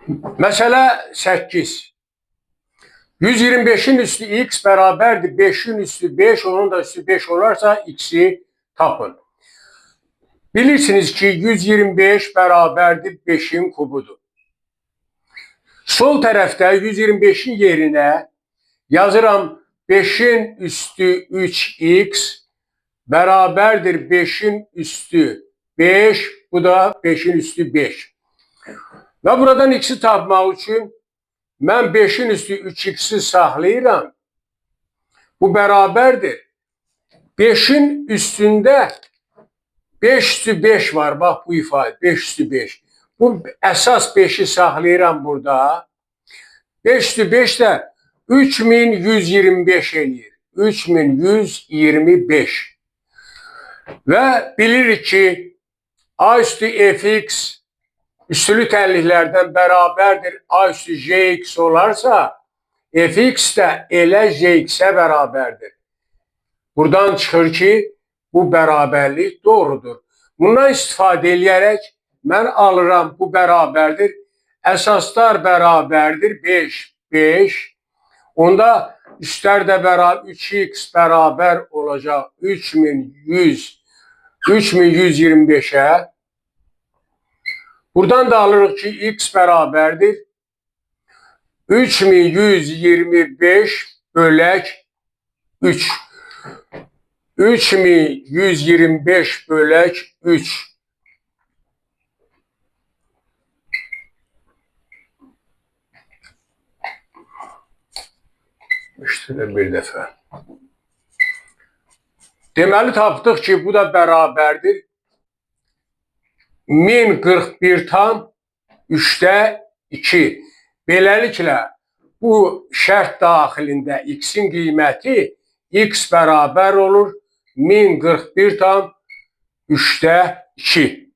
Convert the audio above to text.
Məsələ 8. 125'in üstü x beraberdir 5'in üstü 5, onun da üstü 5 olarsa x'i tapın. Bilirsiniz ki 125 beraberdir 5'in kubudur. Sol tərəfdə 125'in yerine yazıram 5'in üstü 3x beraberdir 5'in üstü 5, bu da 5'in üstü 5. Ve buradan x'i tapmaq üçün mən 5'in üstü 3x'i saxlayıram. Bu beraberdir. 5'in üstündə 5 üstü 5 var. Bax bu ifadə 5 üstü 5. Bu əsas 5'i saxlayıram burada. 5 üstü 5 də 3125 eləyir. 3125. Və bilirik ki a üstü fx üstülü tənliklərdən bərabərdir a üstü jx olarsa fx də elə jx-ə bərabərdir. Buradan çıxır ki bu bərabərlik doğrudur. Bundan istifadə edərək mən alıram bu bərabərdir. Əsaslar bərabərdir 5, 5. Onda üstlər də bərabər 3x bərabər olacaq 3125'ə. Buradan da alırıq ki x bərabərdir 3125 bölək 3. 3125 bölək 3. İşte bir dəfə. Deməli tapdıq ki bu da bərabərdir 1041 tam 3'də 2. Beləliklə bu şərt daxilində x'in qiyməti x bərabər olur 1041 tam 3'də 2.